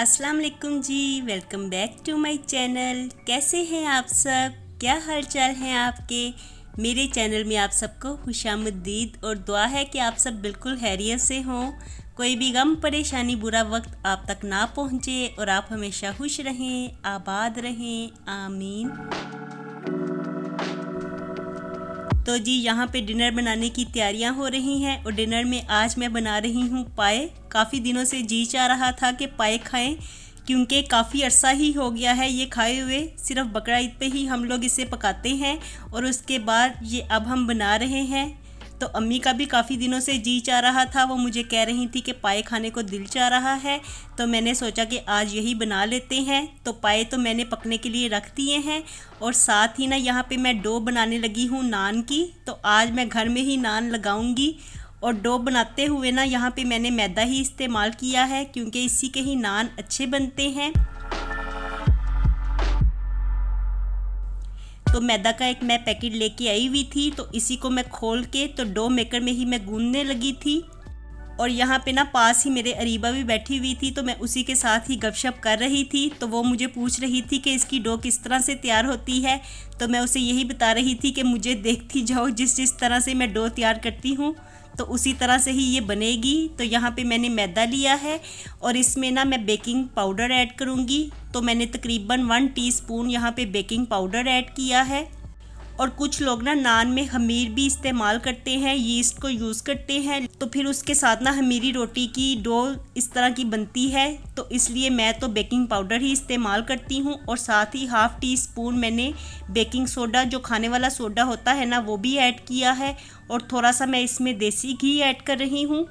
अस्सलाम वालेकुम जी, welcome back to my channel. कैसे हैं आप सब? क्या हाल चाल हैं आपके? मेरे चैनल में आप सबको खुशामदीद और दुआ है कि आप सब बिल्कुल खैरियत से हों। कोई भी गम परेशानी बुरा वक्त आप तक ना पहुँचे और आप हमेशा खुश रहें, आबाद रहें, आमीन। तो जी यहाँ पे डिनर बनाने की तैयारियां हो रही हैं और डिनर में आज मैं बना रही हूँ पाए। काफ़ी दिनों से जी चाह रहा था कि पाए खाएं, क्योंकि काफ़ी अरसा ही हो गया है ये खाए हुए। सिर्फ बकरा ईद पे ही हम लोग इसे पकाते हैं और उसके बाद ये अब हम बना रहे हैं। तो अम्मी का भी काफ़ी दिनों से जी चाह रहा था, वो मुझे कह रही थी कि पाए खाने को दिल चाह रहा है, तो मैंने सोचा कि आज यही बना लेते हैं। तो पाए तो मैंने पकने के लिए रख दिए हैं और साथ ही ना यहाँ पे मैं डो बनाने लगी हूँ नान की। तो आज मैं घर में ही नान लगाऊंगी और डो बनाते हुए ना यहाँ पे मैंने मैदा ही इस्तेमाल किया है, क्योंकि इसी के ही नान अच्छे बनते हैं। तो मैदा का एक मैं पैकेट लेके आई हुई थी, तो इसी को मैं खोल के तो डो मेकर में ही मैं गूंदने लगी थी। और यहाँ पे ना पास ही मेरे अरीबा भी बैठी हुई थी, तो मैं उसी के साथ ही गपशप कर रही थी। तो वो मुझे पूछ रही थी कि इसकी डो किस तरह से तैयार होती है, तो मैं उसे यही बता रही थी कि मुझे देखती जाओ, जिस तरह से मैं डो तैयार करती हूँ तो उसी तरह से ही ये बनेगी। तो यहाँ पे मैंने मैदा लिया है और इसमें ना मैं बेकिंग पाउडर ऐड करूँगी। तो मैंने तकरीबन 1 टीस्पून यहाँ पे बेकिंग पाउडर ऐड किया है। और कुछ लोग ना नान में खमीर भी इस्तेमाल करते हैं, यीस्ट को यूज़ करते हैं, तो फिर उसके साथ ना खमीरी रोटी की डो इस तरह की बनती है। तो इसलिए मैं तो बेकिंग पाउडर ही इस्तेमाल करती हूँ और साथ ही 1/2 टीस्पून मैंने बेकिंग सोडा, जो खाने वाला सोडा होता है ना, वो भी ऐड किया है। और थोड़ा सा मैं इसमें देसी घी ऐड कर रही हूँ।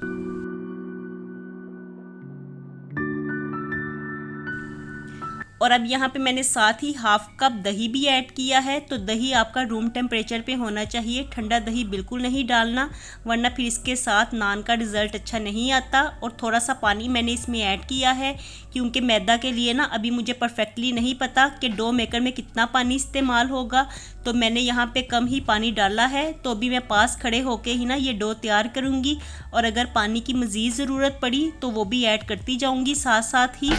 और अब यहाँ पे मैंने साथ ही 1/2 कप दही भी ऐड किया है। तो दही आपका रूम टेम्परेचर पे होना चाहिए, ठंडा दही बिल्कुल नहीं डालना, वरना फिर इसके साथ नान का रिज़ल्ट अच्छा नहीं आता। और थोड़ा सा पानी मैंने इसमें ऐड किया है, क्योंकि मैदा के लिए ना अभी मुझे परफेक्टली नहीं पता कि डो मेकर में कितना पानी इस्तेमाल होगा, तो मैंने यहाँ पे कम ही पानी डाला है। तो अभी मैं पास खड़े होके ही ना ये डो तैयार करूँगी, और अगर पानी की मज़ीद ज़रूरत पड़ी तो वो भी ऐड करती जाऊँगी साथ साथ ही।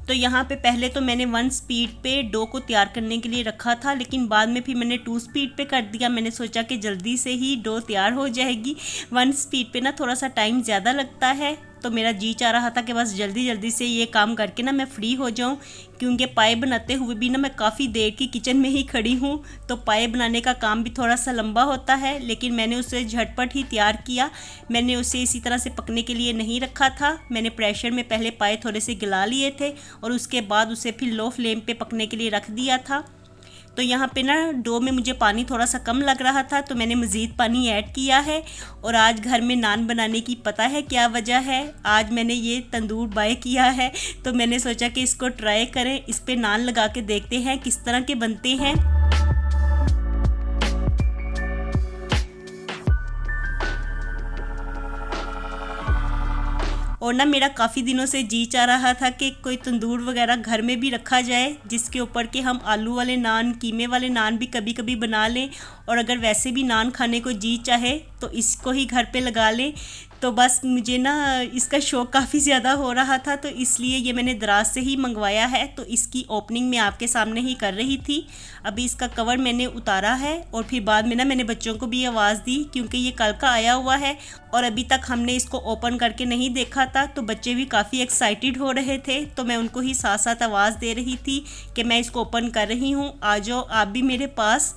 तो यहाँ पे पहले तो मैंने 1 स्पीड पे डो को तैयार करने के लिए रखा था, लेकिन बाद में फिर मैंने 2 स्पीड पे कर दिया। मैंने सोचा कि जल्दी से ही डो तैयार हो जाएगी। 1 स्पीड पे ना थोड़ा सा टाइम ज़्यादा लगता है, तो मेरा जी चाह रहा था कि बस जल्दी जल्दी से ये काम करके ना मैं फ्री हो जाऊं, क्योंकि पाए बनाते हुए भी ना मैं काफ़ी देर की किचन में ही खड़ी हूं। तो पाए बनाने का काम भी थोड़ा सा लंबा होता है, लेकिन मैंने उसे झटपट ही तैयार किया। मैंने उसे इसी तरह से पकने के लिए नहीं रखा था, मैंने प्रेशर में पहले पाए थोड़े से गला लिए थे और उसके बाद उसे फिर लो फ्लेम पे पकने के लिए रख दिया था। तो यहाँ पे ना डो में मुझे पानी थोड़ा सा कम लग रहा था, तो मैंने मज़ीद पानी ऐड किया है। और आज घर में नान बनाने की पता है क्या वजह है? आज मैंने ये तंदूर बाय किया है, तो मैंने सोचा कि इसको ट्राई करें, इस पे नान लगा के देखते हैं किस तरह के बनते हैं। और ना मेरा काफ़ी दिनों से जी चाह रहा था कि कोई तंदूर वगैरह घर में भी रखा जाए, जिसके ऊपर के हम आलू वाले नान, कीमे वाले नान भी कभी कभी बना लें। और अगर वैसे भी नान खाने को जी चाहे तो इसको ही घर पे लगा लें। तो बस मुझे ना इसका शौक़ काफ़ी ज़्यादा हो रहा था, तो इसलिए ये मैंने दराज से ही मंगवाया है। तो इसकी ओपनिंग मैं आपके सामने ही कर रही थी। अभी इसका कवर मैंने उतारा है और फिर बाद में ना मैंने बच्चों को भी आवाज़ दी, क्योंकि ये कल का आया हुआ है और अभी तक हमने इसको ओपन करके नहीं देखा था। तो बच्चे भी काफ़ी एक्साइटेड हो रहे थे, तो मैं उनको ही साथ साथ आवाज़ दे रही थी कि मैं इसको ओपन कर रही हूँ, आ जाओ आप भी मेरे पास।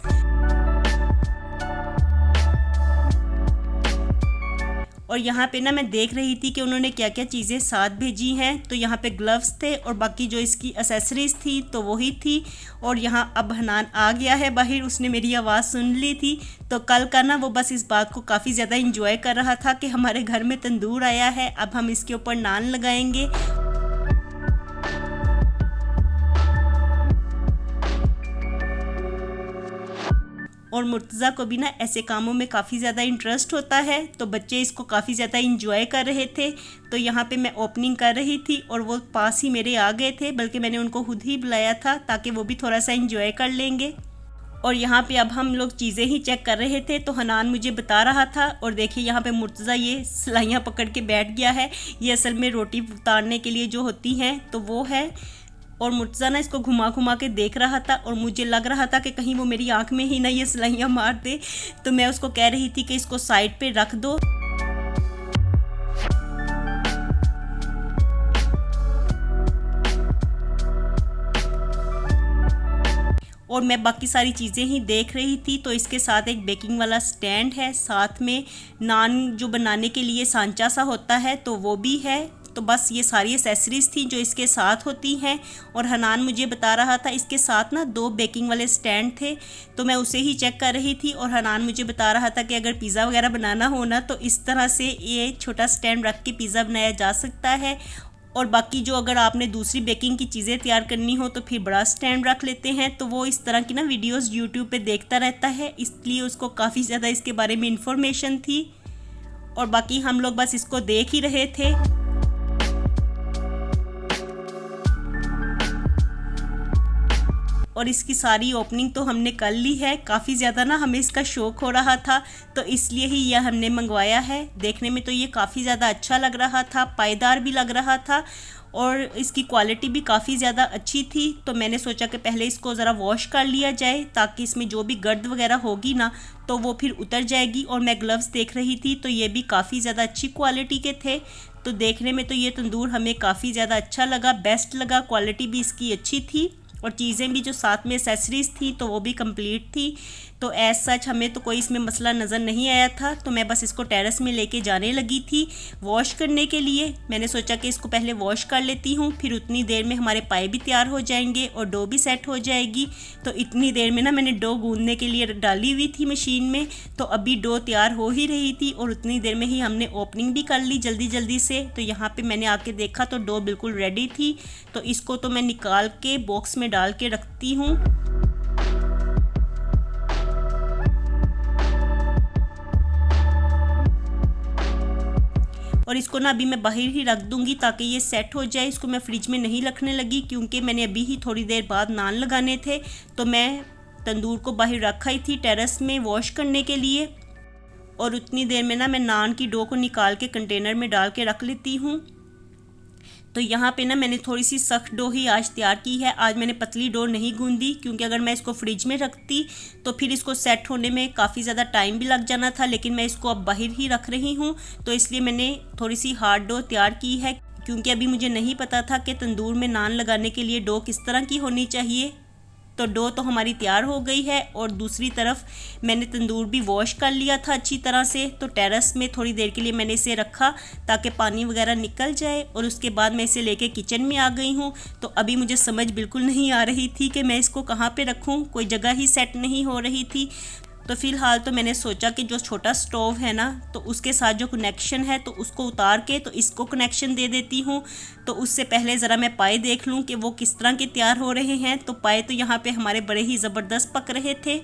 और यहाँ पे ना मैं देख रही थी कि उन्होंने क्या क्या चीज़ें साथ भेजी हैं। तो यहाँ पे ग्लव्स थे और बाकी जो इसकी एसेसरीज़ थी तो वही थी। और यहाँ अब हनान आ गया है बाहर, उसने मेरी आवाज़ सुन ली थी। तो कल का ना वो बस इस बात को काफ़ी ज़्यादा इंजॉय कर रहा था कि हमारे घर में तंदूर आया है, अब हम इसके ऊपर नान लगाएंगे। और मुर्तज़ा को भी ना ऐसे कामों में काफ़ी ज़्यादा इंटरेस्ट होता है, तो बच्चे इसको काफ़ी ज़्यादा इंजॉय कर रहे थे। तो यहाँ पे मैं ओपनिंग कर रही थी और वो पास ही मेरे आ गए थे, बल्कि मैंने उनको खुद ही बुलाया था ताकि वो भी थोड़ा सा इंजॉय कर लेंगे। और यहाँ पे अब हम लोग चीज़ें ही चेक कर रहे थे, तो हनान मुझे बता रहा था। और देखिए यहाँ पे मुर्तज़ा ये सिलाइयाँ पकड़ के बैठ गया है। ये असल में रोटी उतारने के लिए जो होती हैं तो वो है। और मुर्तज़ा ना इसको घुमा घुमा के देख रहा था और मुझे लग रहा था कि कहीं वो मेरी आँख में ही ना ये सिलाइयाँ मार दे। तो मैं उसको कह रही थी कि इसको साइड पे रख दो। और मैं बाकी सारी चीज़ें ही देख रही थी। तो इसके साथ एक बेकिंग वाला स्टैंड है, साथ में नान जो बनाने के लिए सांचा सा होता है तो वो भी है। तो बस ये सारी एसेसरीज़ थी जो इसके साथ होती हैं। और हनान मुझे बता रहा था इसके साथ ना 2 बेकिंग वाले स्टैंड थे, तो मैं उसे ही चेक कर रही थी। और हनान मुझे बता रहा था कि अगर पिज़्ज़ा वगैरह बनाना हो ना तो इस तरह से ये छोटा स्टैंड रख के पिज़्ज़ा बनाया जा सकता है। और बाकी जो अगर आपने दूसरी बेकिंग की चीज़ें तैयार करनी हो तो फिर बड़ा स्टैंड रख लेते हैं। तो वो इस तरह की ना वीडियोस यूट्यूब पे देखता रहता है, इसलिए उसको काफ़ी ज़्यादा इसके बारे में इंफॉर्मेशन थी। और बाकी हम लोग बस इसको देख ही रहे थे। और इसकी सारी ओपनिंग तो हमने कर ली है। काफ़ी ज़्यादा ना हमें इसका शौक़ हो रहा था, तो इसलिए ही यह हमने मंगवाया है। देखने में तो ये काफ़ी ज़्यादा अच्छा लग रहा था, पायदार भी लग रहा था और इसकी क्वालिटी भी काफ़ी ज़्यादा अच्छी थी। तो मैंने सोचा कि पहले इसको ज़रा वॉश कर लिया जाए ताकि इसमें जो भी गर्द वगैरह होगी ना तो वो फिर उतर जाएगी। और मैं ग्लव्स देख रही थी तो ये भी काफ़ी ज़्यादा अच्छी क्वालिटी के थे। तो देखने में तो ये तंदूर हमें काफ़ी ज़्यादा अच्छा लगा, बेस्ट लगा। क्वालिटी भी इसकी अच्छी थी और चीज़ें भी जो साथ में एसेसरीज़ थी तो वो भी कंप्लीट थी। तो एज सच हमें तो कोई इसमें मसला नज़र नहीं आया था। तो मैं बस इसको टेरेस में लेके जाने लगी थी वॉश करने के लिए। मैंने सोचा कि इसको पहले वॉश कर लेती हूँ, फिर उतनी देर में हमारे पाए भी तैयार हो जाएंगे और डो भी सेट हो जाएगी। तो इतनी देर में ना मैंने डो गूंदने के लिए डाली हुई थी मशीन में, तो अभी डो तैयार हो ही रही थी और उतनी देर में ही हमने ओपनिंग भी कर ली जल्दी जल्दी से। तो यहाँ पर मैंने आके देखा तो डो बिल्कुल रेडी थी। तो इसको तो मैं निकाल के बॉक्स में डाल के रखती हूँ। और इसको ना अभी मैं बाहर ही रख दूंगी ताकि ये सेट हो जाए। इसको मैं फ्रिज में नहीं रखने लगी क्योंकि मैंने अभी ही थोड़ी देर बाद नान लगाने थे। तो मैं तंदूर को बाहर रखा ही थी टेरेस में वॉश करने के लिए। और उतनी देर में ना मैं नान की डो को निकाल के कंटेनर में डाल के रख लेती हूँ। तो यहाँ पे ना मैंने थोड़ी सी सख्त डो ही आज तैयार की है। आज मैंने पतली डो नहीं गूंदी क्योंकि अगर मैं इसको फ्रिज में रखती तो फिर इसको सेट होने में काफ़ी ज़्यादा टाइम भी लग जाना था। लेकिन मैं इसको अब बाहर ही रख रही हूँ, तो इसलिए मैंने थोड़ी सी हार्ड डो तैयार की है क्योंकि अभी मुझे नहीं पता था कि तंदूर में नान लगाने के लिए डो किस तरह की होनी चाहिए। तो डो तो हमारी तैयार हो गई है और दूसरी तरफ मैंने तंदूर भी वॉश कर लिया था अच्छी तरह से। तो टेरेस में थोड़ी देर के लिए मैंने इसे रखा ताकि पानी वगैरह निकल जाए और उसके बाद मैं इसे लेके किचन में आ गई हूँ। तो अभी मुझे समझ बिल्कुल नहीं आ रही थी कि मैं इसको कहाँ पे रखूँ, कोई जगह ही सेट नहीं हो रही थी। तो फ़िलहाल तो मैंने सोचा कि जो छोटा स्टोव है ना तो उसके साथ जो कनेक्शन है तो उसको उतार के तो इसको कनेक्शन दे देती हूँ। तो उससे पहले ज़रा मैं पाए देख लूँ कि वो किस तरह के तैयार हो रहे हैं। तो पाए तो यहाँ पे हमारे बड़े ही ज़बरदस्त पक रहे थे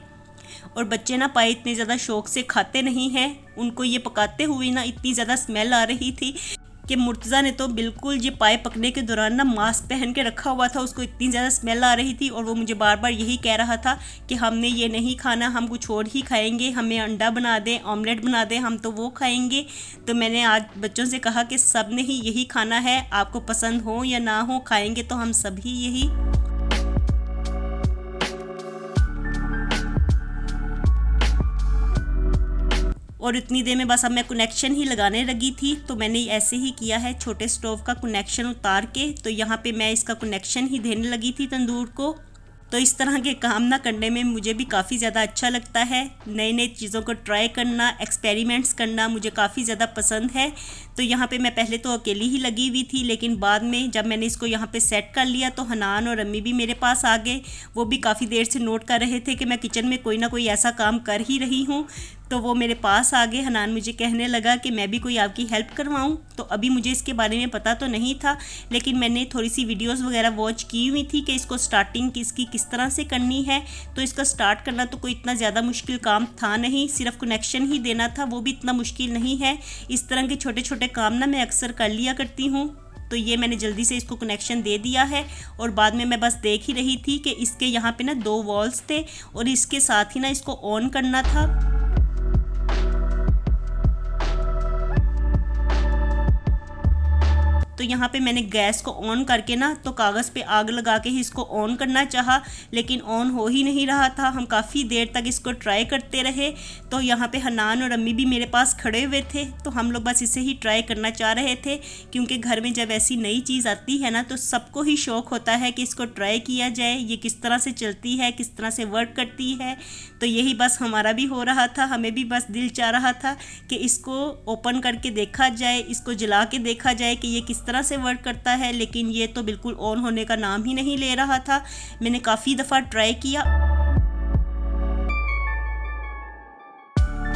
और बच्चे ना पाए इतने ज़्यादा शौक़ से खाते नहीं हैं। उनको ये पकाते हुए ना इतनी ज़्यादा स्मेल आ रही थी कि मुर्तज़ा ने तो बिल्कुल ये पाए पकने के दौरान ना मास्क पहन के रखा हुआ था, उसको इतनी ज़्यादा स्मेल आ रही थी और वो मुझे बार बार यही कह रहा था कि हमने ये नहीं खाना, हम कुछ और ही खाएंगे, हमें अंडा बना दें, ऑमलेट बना दें, हम तो वो खाएंगे। तो मैंने आज बच्चों से कहा कि सब ने ही यही खाना है, आपको पसंद हो या ना हो, खाएंगे तो हम सभी यही। और इतनी देर में बस अब मैं कनेक्शन ही लगाने लगी थी। तो मैंने ऐसे ही किया है, छोटे स्टोव का कनेक्शन उतार के तो यहाँ पे मैं इसका कनेक्शन ही देने लगी थी तंदूर को। तो इस तरह के काम ना करने में मुझे भी काफ़ी ज़्यादा अच्छा लगता है। नई नई चीज़ों को ट्राई करना, एक्सपेरिमेंट्स करना मुझे काफ़ी ज़्यादा पसंद है। तो यहाँ पे मैं पहले तो अकेली ही लगी हुई थी, लेकिन बाद में जब मैंने इसको यहाँ पे सेट कर लिया तो हनान और अम्मी भी मेरे पास आ गए। वो भी काफ़ी देर से नोट कर रहे थे कि मैं किचन में कोई ना कोई ऐसा काम कर ही रही हूँ। तो वो मेरे पास आ गए। हनान मुझे कहने लगा कि मैं भी कोई आपकी हेल्प करवाऊँ। तो अभी मुझे इसके बारे में पता तो नहीं था, लेकिन मैंने थोड़ी सी वीडियोस वगैरह वॉच की हुई थी कि इसको स्टार्टिंग इसकी किस तरह से करनी है। तो इसका स्टार्ट करना तो कोई इतना ज़्यादा मुश्किल काम था नहीं, सिर्फ कनेक्शन ही देना था, वो भी इतना मुश्किल नहीं है। इस तरह के छोटे छोटे काम ना मैं अक्सर कर लिया करती हूँ। तो ये मैंने जल्दी से इसको कनेक्शन दे दिया है। और बाद में मैं बस देख ही रही थी कि इसके यहाँ पे ना 2 वॉल्स थे और इसके साथ ही ना इसको ऑन करना था। तो यहाँ पे मैंने गैस को ऑन करके ना तो कागज़ पे आग लगा के ही इसको ऑन करना चाहा, लेकिन ऑन हो ही नहीं रहा था। हम काफ़ी देर तक इसको ट्राई करते रहे। तो यहाँ पे हनान और अम्मी भी मेरे पास खड़े हुए थे, तो हम लोग बस इसे ही ट्राई करना चाह रहे थे, क्योंकि घर में जब ऐसी नई चीज़ आती है ना तो सबको ही शौक़ होता है कि इसको ट्राई किया जाए, ये किस तरह से चलती है, किस तरह से वर्क करती है। तो यही बस हमारा भी हो रहा था, हमें भी बस दिल चाह रहा था कि इसको ओपन करके देखा जाए, इसको जला के देखा जाए कि ये किस तरह से वर्क करता है। लेकिन ये तो बिल्कुल ऑन होने का नाम ही नहीं ले रहा था। मैंने काफ़ी दफ़ा ट्राई किया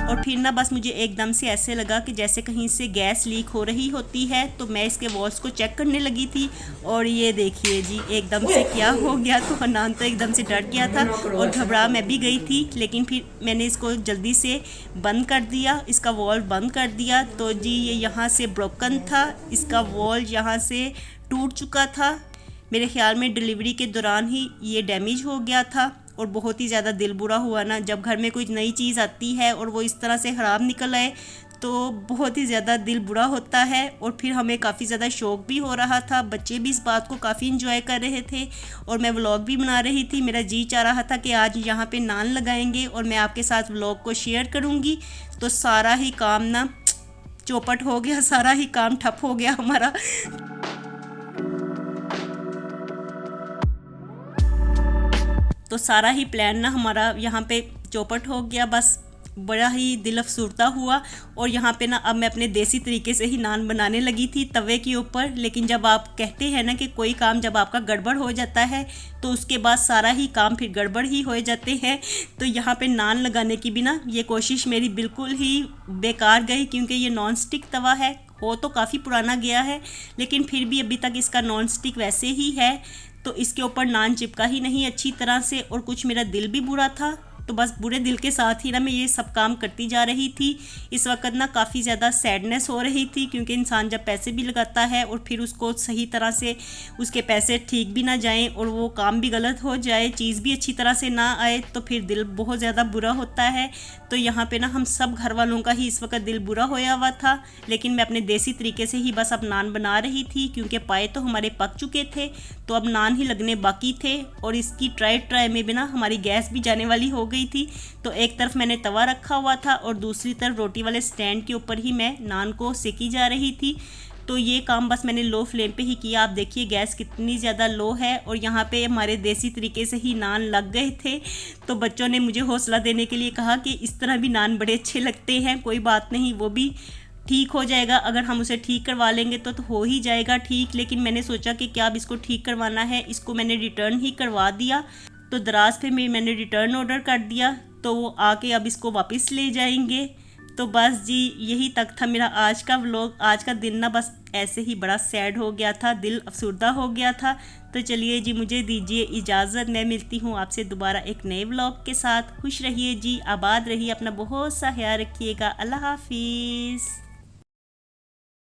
और फिर ना बस मुझे एकदम से ऐसे लगा कि जैसे कहीं से गैस लीक हो रही होती है। तो मैं इसके वॉल्स को चेक करने लगी थी और ये देखिए जी एकदम से क्या हो गया। तो हनान तो एकदम से डर गया था और घबरा मैं भी गई थी, लेकिन फिर मैंने इसको जल्दी से बंद कर दिया, इसका वॉल बंद कर दिया। तो जी ये यहाँ से ब्रोकन था, इसका वॉल यहाँ से टूट चुका था। मेरे ख्याल में डिलीवरी के दौरान ही ये डैमेज हो गया था और बहुत ही ज़्यादा दिल बुरा हुआ ना, जब घर में कोई नई चीज़ आती है और वो इस तरह से ख़राब निकल आए तो बहुत ही ज़्यादा दिल बुरा होता है। और फिर हमें काफ़ी ज़्यादा शौक़ भी हो रहा था, बच्चे भी इस बात को काफ़ी इंजॉय कर रहे थे और मैं व्लॉग भी बना रही थी। मेरा जी चाह रहा था कि आज यहाँ पे नान लगाएंगे और मैं आपके साथ व्लॉग को शेयर करूँगी। तो सारा ही काम ना चौपट हो गया, सारा ही काम ठप हो गया हमारा। तो सारा ही प्लान ना हमारा यहाँ पे चौपट हो गया, बस बड़ा ही दिल अफसुर्दा हुआ। और यहाँ पे ना अब मैं अपने देसी तरीके से ही नान बनाने लगी थी तवे के ऊपर। लेकिन जब आप कहते हैं ना कि कोई काम जब आपका गड़बड़ हो जाता है तो उसके बाद सारा ही काम फिर गड़बड़ ही हो जाते हैं। तो यहाँ पे नान लगाने की भी ना ये कोशिश मेरी बिल्कुल ही बेकार गई, क्योंकि ये नॉन स्टिक तवा है, वो तो काफ़ी पुराना गया है लेकिन फिर भी अभी तक इसका नॉन स्टिक वैसे ही है। तो इसके ऊपर नान चिपका ही नहीं अच्छी तरह से और कुछ मेरा दिल भी बुरा था। तो बस बुरे दिल के साथ ही ना मैं ये सब काम करती जा रही थी। इस वक्त ना काफ़ी ज़्यादा सैडनेस हो रही थी, क्योंकि इंसान जब पैसे भी लगाता है और फिर उसको सही तरह से उसके पैसे ठीक भी ना जाएं और वो काम भी गलत हो जाए, चीज़ भी अच्छी तरह से ना आए, तो फिर दिल बहुत ज़्यादा बुरा होता है। तो यहाँ पे ना हम सब घर वालों का ही इस वक्त दिल बुरा होया हुआ था। लेकिन मैं अपने देसी तरीके से ही बस अब नान बना रही थी, क्योंकि पाए तो हमारे पक चुके थे, तो अब नान ही लगने बाकी थे। और इसकी ट्राई में भी ना हमारी गैस भी जाने वाली हो गई थी। तो एक तरफ मैंने तवा रखा हुआ था और दूसरी तरफ रोटी वाले स्टैंड के ऊपर ही मैं नान को सेकी जा रही थी। तो ये काम बस मैंने लो फ्लेम पे ही किया। आप देखिए गैस कितनी ज़्यादा लो है और यहाँ पे हमारे देसी तरीके से ही नान लग गए थे। तो बच्चों ने मुझे हौसला देने के लिए कहा कि इस तरह भी नान बड़े अच्छे लगते हैं, कोई बात नहीं, वो भी ठीक हो जाएगा, अगर हम उसे ठीक करवा लेंगे तो हो ही जाएगा ठीक। लेकिन मैंने सोचा कि क्या अब इसको ठीक करवाना है, इसको मैंने रिटर्न ही करवा दिया। तो दराज पे मैंने रिटर्न ऑर्डर कर दिया, तो वो आके अब इसको वापस ले जाएंगे। तो बस जी यही तक था मेरा आज का व्लॉग। आज का दिन ना बस ऐसे ही बड़ा सैड हो गया था, दिल अफसुर्दा हो गया था। तो चलिए जी मुझे दीजिए इजाज़त, मैं मिलती हूँ आपसे दोबारा एक नए व्लॉग के साथ। खुश रहिए जी, आबाद रहिए, अपना बहुत सा ख्याल रखिएगा। अल्लाह हाफिज़।